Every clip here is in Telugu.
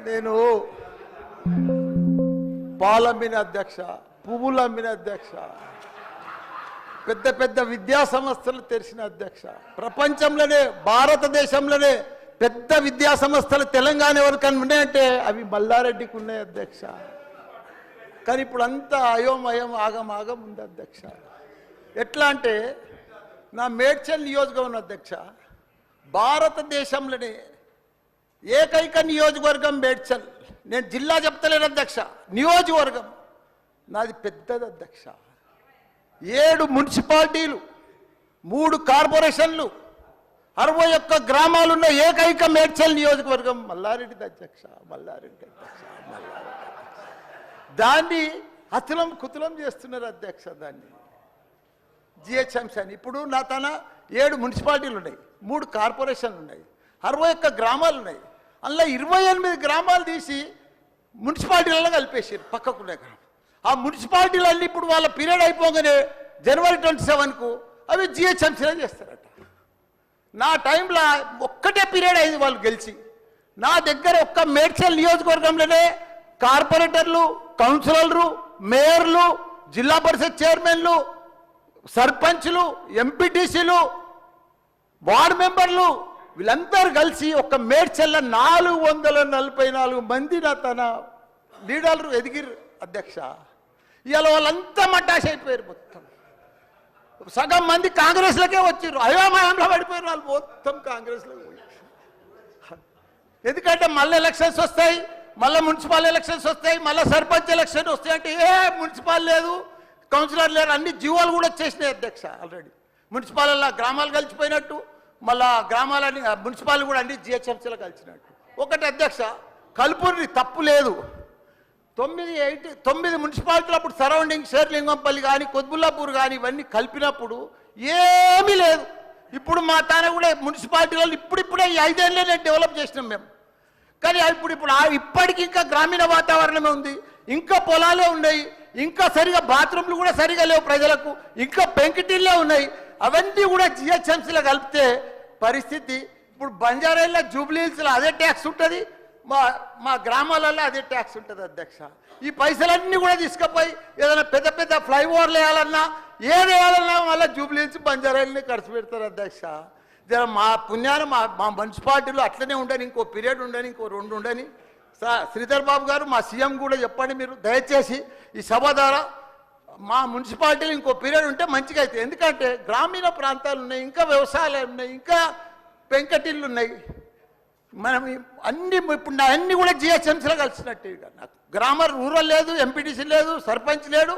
నేను పాలమ్మిన అధ్యక్ష, పువ్వులు అమ్మిన అధ్యక్ష, పెద్ద పెద్ద విద్యా సంస్థలు తెరిచిన అధ్యక్ష, ప్రపంచంలోనే భారతదేశంలోనే పెద్ద విద్యా సంస్థలు తెలంగాణ ఎవరికైనా ఉన్నాయంటే అవి మల్లారెడ్డికి ఉన్నాయి అధ్యక్ష. కానీ ఇప్పుడు అంతా అయోమయం ఆగమాగం ఉంది అధ్యక్ష. ఎట్లా అంటే నా మేడ్చల్ నియోజకవర్గం అధ్యక్ష, భారతదేశంలోనే ఏకైక నియోజకవర్గం మేడ్చల్. నేను జిల్లా చెప్తలేను అధ్యక్ష, నియోజకవర్గం నాది పెద్దది అధ్యక్ష. 7 మున్సిపాలిటీలు, 3 కార్పొరేషన్లు, 61 గ్రామాలున్న ఏకైక మేడ్చల్ నియోజకవర్గం మల్లారెడ్డి అధ్యక్ష. మల్లారెడ్డి అధ్యక్ష, మల్లారెడ్డి దాన్ని అతులం కుతులం చేస్తున్నారు అధ్యక్ష. దాన్ని జిహెచ్ఎంసీ అని ఇప్పుడు నా తన 7 మున్సిపాలిటీలు ఉన్నాయి, 3 కార్పొరేషన్లు ఉన్నాయి, 61 గ్రామాలు ఉన్నాయి. అందులో 28 గ్రామాలు తీసి మున్సిపాలిటీలలో కలిపేసారు పక్కకునే గ్రామం. ఆ మున్సిపాలిటీలన్నీ ఇప్పుడు వాళ్ళ పీరియడ్ అయిపోగానే జనవరి 27కు అవి జిహెచ్ఎంసీలో చేస్తారట. నా టైంలో ఒక్కటే పీరియడ్ అయింది వాళ్ళు గెలిచి. నా దగ్గర ఒక్క మేడ్చల్ నియోజకవర్గంలోనే కార్పొరేటర్లు, కౌన్సిలర్లు, మేయర్లు, జిల్లా పరిషత్ చైర్మన్లు, సర్పంచ్లు, ఎంపీటీసీలు, వార్డు మెంబర్లు వీళ్ళందరూ కలిసి ఒక్క మేడ్చల్ల 444 మంది నా తన లీడర్లు ఎదిగిరు అధ్యక్ష. ఇవాళ వాళ్ళంతా మడ్డాష్ అయిపోయారు. మొత్తం సగం మంది కాంగ్రెస్లకే వచ్చారు, అయోమయంలో పడిపోయారు వాళ్ళు మొత్తం కాంగ్రెస్లో. ఎందుకంటే మళ్ళీ ఎలక్షన్స్ వస్తాయి, మళ్ళీ మున్సిపల్ ఎలక్షన్స్ వస్తాయి, మళ్ళీ సర్పంచ్ ఎలక్షన్ వస్తాయి అంటే ఏ మున్సిపల్ లేదు, కౌన్సిలర్ లేరు, అన్ని జీవోలు కూడా వచ్చేసినాయి అధ్యక్ష. ఆల్రెడీ మున్సిపాలలో గ్రామాలు కలిసిపోయినట్టు, మళ్ళా గ్రామాలని మున్సిపాలిటీ కూడా అన్ని జిహెచ్ఎంసీలో కలిసినట్టు. ఒకటి అధ్యక్ష, కలుపుని తప్పు లేదు. 9 మున్సిపాలిటీలు అప్పుడు సరౌండింగ్ షేర్లింగంపల్లి కానీ కొద్బుల్లాపూర్ కానీ ఇవన్నీ కలిపినప్పుడు ఏమీ లేదు. ఇప్పుడు మా తాన కూడా మున్సిపాలిటీలలో ఇప్పుడిప్పుడే ఈ 5 ఏళ్ళనే డెవలప్ చేసినాం మేము. కానీ ఇప్పుడు ఇప్పటికి ఇంకా గ్రామీణ వాతావరణమే ఉంది, ఇంకా పొలాలే ఉన్నాయి, ఇంకా సరిగా బాత్రూమ్లు కూడా సరిగా లేవు ప్రజలకు, ఇంకా పెంకిటిల్లే ఉన్నాయి. అవన్నీ కూడా జిహెచ్ఎంసీలో కలిపితే పరిస్థితి ఇప్పుడు బంజారాల్లో, జూబ్లీహిల్స్లో అదే ట్యాక్స్ ఉంటుంది, మా గ్రామాలలో అదే ట్యాక్స్ ఉంటుంది అధ్యక్ష. ఈ పైసలన్నీ కూడా తీసుకుపోయి ఏదైనా పెద్ద పెద్ద ఫ్లైఓవర్లు వేయాలన్నా ఏది వేయాలన్నా మళ్ళీ జూబ్లీహిల్స్, బంజారాలని ఖర్చు పెడతారు అధ్యక్ష. మా పుణ్యాన మా మున్సిపాలిటీలో అట్లనే ఉండని, ఇంకో పీరియడ్ ఉండని, ఇంకో 2 ఉండని. శ్రీధర్ బాబు గారు మా సీఎం కూడా చెప్పండి మీరు దయచేసి ఈ సభ ద్వారా మా మున్సిపాలిటీలో ఇంకో పీరియడ్ ఉంటే మంచిగా అవుతుంది. ఎందుకంటే గ్రామీణ ప్రాంతాలు ఉన్నాయి, ఇంకా వ్యవసాయాలు ఉన్నాయి, ఇంకా పెంకటిళ్ళు ఉన్నాయి. మనం అన్ని ఇప్పుడు నా అన్ని కూడా జిహెచ్ఎంసీలో కలిసినట్టు. నాకు రూరల్ లేదు, ఎంపీటీసీ లేదు, సర్పంచ్ లేడు,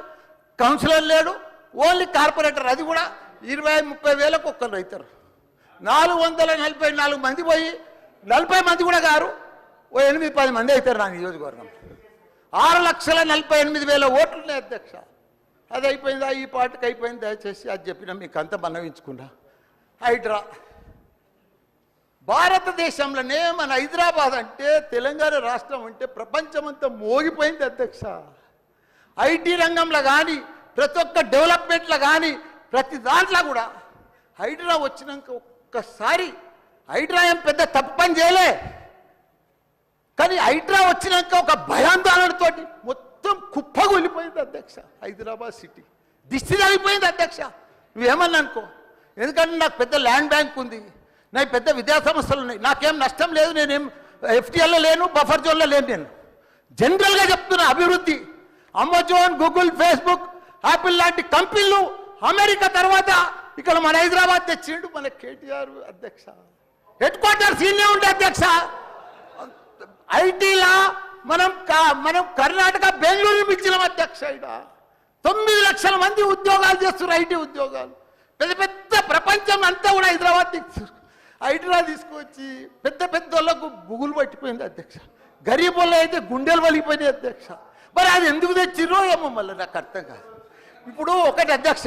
కౌన్సిలర్ లేడు, ఓన్లీ కార్పొరేటర్. అది కూడా 20-30 వేలకు ఒక్కరు అవుతారు. 444 మంది పోయి 40 మంది కూడా గారు 8-10 మంది అవుతారు నా నియోజకవర్గం. 6,48,000 ఓట్లు ఉన్నాయి అధ్యక్ష. అది అయిపోయిందా, ఈ పార్టీకి అయిపోయింది. దయచేసి అది చెప్పినా మీకు అంత మనవించుకున్నా. హైడ్రా భారతదేశంలోనే మన హైదరాబాద్ అంటే, తెలంగాణ రాష్ట్రం అంటే ప్రపంచమంతా మోగిపోయింది అధ్యక్ష. ఐటీ రంగంలో కానీ, ప్రతి ఒక్క డెవలప్మెంట్లో కానీ, ప్రతి దాంట్లో కూడా హైడ్రా వచ్చినాక ఒక్కసారి హైడ్రా ఏం పెద్ద తప్పు పని చేయలే. కానీ హైడ్రా వచ్చినాక ఒక భయాందోళనతో మొత్తం కుప్పగొలిపోయింది అధ్యక్ష. హైదరాబాద్ సిటీ దిష్టి తగిలిపోయింది అధ్యక్ష. నువ్వేమన్నా అనుకో, ఎందుకంటే నాకు పెద్ద ల్యాండ్ బ్యాంక్ ఉంది, నాకు పెద్ద విద్యా సంస్థలు ఉన్నాయి, నాకేం నష్టం లేదు, నేనేం ఎఫ్టీఎల్లో లేను, బఫర్ జోన్లో లేను. నేను జనరల్గా చెప్తున్నా, అభివృద్ధి అమెజాన్, గూగుల్, ఫేస్బుక్, యాపిల్ లాంటి కంపెనీలు అమెరికా తర్వాత ఇక్కడ మన హైదరాబాద్ తెచ్చిండు మన కేటీఆర్ అధ్యక్ష. హెడ్ క్వార్టర్స్ ఇన్నే ఉండే అధ్యక్ష. ఐటీలా మనం కర్ణాటక, బెంగళూరు మించినాం అధ్యక్ష. ఇక్కడ 9 లక్షల మంది ఉద్యోగాలు చేస్తున్నారు, ఐటీ ఉద్యోగాలు. పెద్ద పెద్ద ప్రపంచం అంతా కూడా హైదరాబాద్ తీసుకొచ్చి పెద్ద పెద్ద వాళ్ళకు బుగులు పట్టిపోయింది అధ్యక్ష. గరీబ్ వాళ్ళు అయితే గుండెలు వలిగిపోయినాయి అధ్యక్ష. మరి అది ఎందుకు తెచ్చిర్రో ఏమో మళ్ళీ నాకు అర్థం కాదు. ఇప్పుడు ఒకటి అధ్యక్ష,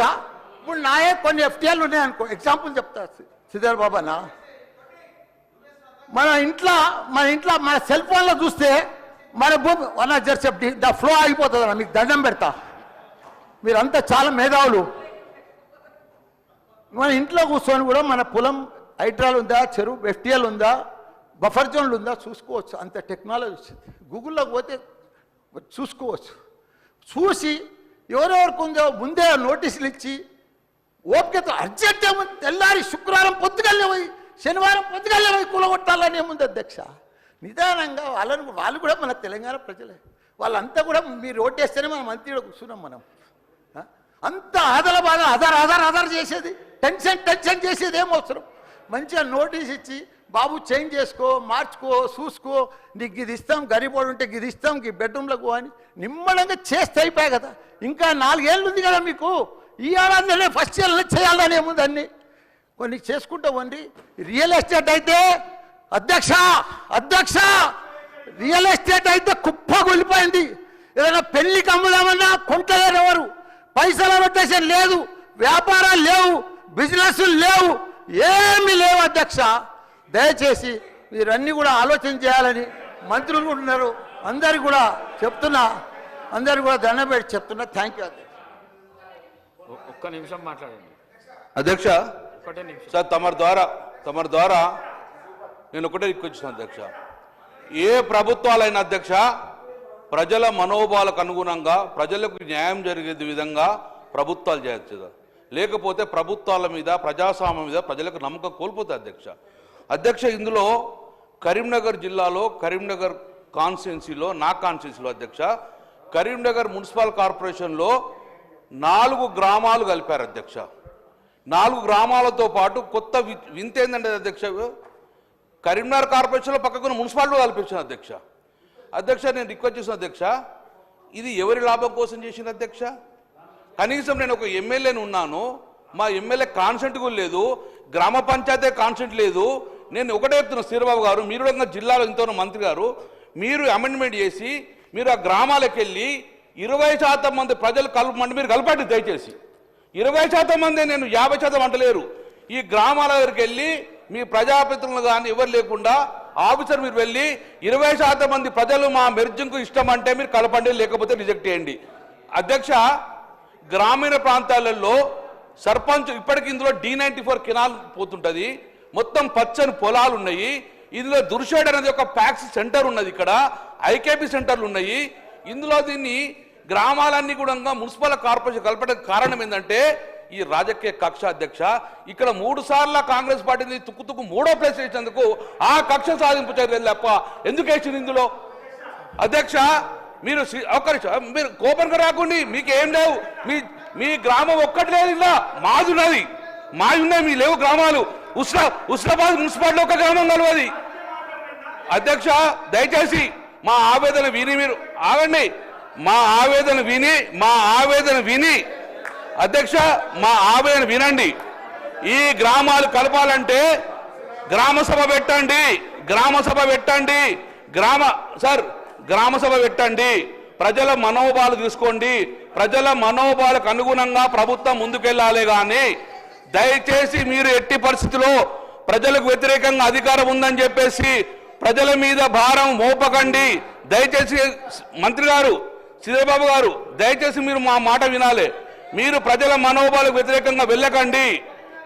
ఇప్పుడు నాయే కొన్ని ఎఫ్టీఎల్ ఉన్నాయనుకో, ఎగ్జాంపుల్ చెప్తా శ్రీధర్ బాబానా. మన ఇంట్లో మన సెల్ ఫోన్లో చూస్తే మన భూమి ద ఫ్లో ఆగిపోతుంది అన్న. మీకు దండం పెడతా, మీరంతా చాలా మేధావులు. మన ఇంట్లో కూర్చొని కూడా మన పొలం హైడ్రాల్ ఉందా, చెరువు ఎఫ్టీఎల్ ఉందా, బఫర్ జోన్లు ఉందా చూసుకోవచ్చు, అంత టెక్నాలజీ వచ్చింది. గూగుల్లోకి పోతే చూసుకోవచ్చు. చూసి ఎవరెవరికి ఉందో ముందే నోటీసులు ఇచ్చి ఓపికతో అర్జెంట్ ఏముంది, తెల్లారి శుక్రవారం పొద్దుగల్లే పోయి శనివారం పొద్దుగల్లే పోయి కూలగొట్టాలని ఏముంది అధ్యక్ష. నిదానంగా వాళ్ళు కూడా మన తెలంగాణ ప్రజలే, వాళ్ళంతా కూడా మీరు ఓటేస్తేనే మనం మంత్రిలో కూర్చున్నాం. మనం అంత ఆదల బాధ ఆధార్ చేసేది, టెన్షన్ చేసేది ఏం అవసరం. మంచిగా నోటీస్ ఇచ్చి బాబు చేంజ్ చేసుకో, మార్చుకో, చూసుకో, నీకు ఇది ఇస్తాం, గరీబోడు ఉంటే ఇది ఇస్తాం, ఈ బెడ్రూమ్లకు అని నిమ్మడంగా చేస్తే అయిపోయాయి కదా. ఇంకా 4 ఏళ్ళు ఉంది కదా మీకు, ఈ ఏడాదిలోనే ఫస్ట్ ఇయర్లో చేయాలని ఏముంది, అన్ని కొన్ని చేసుకుంటా ఉండి. రియల్ ఎస్టేట్ అయితే అధ్యక్ష రియల్ ఎస్టేట్ అయితే కుప్పగొలిపోయింది. ఏదైనా పెళ్లికి అమ్ముదామన్నా కొంటలేరు ఎవరు, పైసల రొటేషన్ లేదు, వ్యాపారాలు లేవు, బిజినెస్లు లేవు, ఏమీ లేవు అధ్యక్ష. దయచేసి మీరన్నీ కూడా ఆలోచన చేయాలని మంత్రులు కూడా ఉన్నారు, అందరికి కూడా చెప్తున్నా, అందరికి కూడా దండం పెట్టి చెప్తున్నా. థ్యాంక్ యూ అధ్యక్ష. ఒక్క నిమిషం మాట్లాడండి అధ్యక్ష. ఒకటే నిమిషం సార్ తమరి ద్వారా నేను ఒకటే రిక్వెస్ట్ అధ్యక్ష, ఏ ప్రభుత్వాలైనా అధ్యక్ష ప్రజల మనోభావాలకు అనుగుణంగా ప్రజలకు న్యాయం జరిగే విధంగా ప్రభుత్వాలు చేయొచ్చు. లేకపోతే ప్రభుత్వాల మీద ప్రజాస్వామ్యం మీద ప్రజలకు నమ్మకం కోల్పోతుంది అధ్యక్ష. ఇందులో కరీంనగర్ జిల్లాలో కరీంనగర్ కాన్స్టిట్యున్సీలో నా కాన్స్టిట్యున్సీలో అధ్యక్ష కరీంనగర్ మున్సిపల్ కార్పొరేషన్లో 4 గ్రామాలు కలిపారు అధ్యక్ష. 4 గ్రామాలతో పాటు కొత్త వింత ఏంటంటే అధ్యక్ష, కరీంనగర్ కార్పొరేషన్లో పక్కకున్న మున్సిపాలిటీ కల్పించాను అధ్యక్ష. నేను రిక్వెస్ట్ చేసిన అధ్యక్ష, ఇది ఎవరి లాభం కోసం చేసిన అధ్యక్ష? కనీసం నేను ఒక ఎమ్మెల్యేని ఉన్నాను, మా ఎమ్మెల్యే కాన్సెంట్ కూడా లేదు, గ్రామ పంచాయతీ కాన్సెంట్ లేదు. నేను ఒకటే చెప్తున్నా శ్రీబాబు గారు, మీరు కూడా జిల్లాలో ఇంతలో మంత్రి గారు, మీరు అమెండ్మెంట్ చేసి మీరు ఆ గ్రామాలకు వెళ్ళి 20% మంది ప్రజలు కలపమంటే మీరు కలపండి దయచేసి. 20% మంది, నేను 50% అంటలేరు. ఈ గ్రామాల దగ్గరికి వెళ్ళి మీ ప్రజాప్రతినిధులు కానీ ఎవరు లేకుండా ఆఫీసర్ మీరు వెళ్ళి 20% మంది ప్రజలు మా మెర్జింగ్కు ఇష్టం అంటే మీరు కలపండి, లేకపోతే రిజెక్ట్ చేయండి అధ్యక్ష. గ్రామీణ ప్రాంతాలలో సర్పంచ్ ఇప్పటికి ఇందులో D94 కెనాల్ పోతుంటుంది, మొత్తం పచ్చని పొలాలు ఉన్నాయి. ఇందులో దుర్షేడ్ అనేది ఒక ప్యాక్స్ సెంటర్ ఉన్నది, ఇక్కడ ఐకేపీ సెంటర్లు ఉన్నాయి. ఇందులో దీన్ని గ్రామాలన్నీ కూడా మున్సిపల్ కార్పొరేషన్ కలపడానికి కారణం ఏంటంటే ఈ రాజకీయ కక్ష అధ్యక్ష. ఇక్కడ 3 సార్లు కాంగ్రెస్ పార్టీని తుక్కు 3వ ప్లేస్ వేసినందుకు ఆ కక్ష సాధింపు చర్యలు తప్ప ఎందుకు వేసింది ఇందులో అధ్యక్ష? మీరు మీరు కోపంగా రాకండి, మీకు ఏం లేవు, మీ గ్రామం ఒక్కటి లేదు, ఇలా మాది ఉన్నాయి, మీ లేవు గ్రామాలు. ఉస్నాబాద్ మున్సిపాలిటీ ఒక గ్రామం కలవది అధ్యక్ష. దయచేసి మా ఆవేదన విని మీరు ఆగండి, మా ఆవేదన విని అధ్యక్ష మా ఆవేదన వినండి. ఈ గ్రామాలు కలపాలంటే గ్రామ సభ పెట్టండి, గ్రామ సభ పెట్టండి, ప్రజల మనోభావాలు తీసుకోండి, ప్రజల మనోభావాలకు అనుగుణంగా ప్రభుత్వం ముందుకెళ్ళాలి. కానీ దయచేసి మీరు ఎట్టి పరిస్థితిలో ప్రజలకు వ్యతిరేకంగా అధికారం ఉందని చెప్పేసి ప్రజల మీద భారం మోపకండి. దయచేసి మంత్రి గారు, శ్రీబాబు గారు, దయచేసి మీరు మా మాట వినాలి. మీరు ప్రజల మనోభావాలకు వ్యతిరేకంగా వెళ్ళకండి,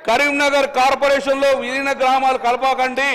కరీంనగర్ కార్పొరేషన్లో విలీన గ్రామాలు కలపకండి.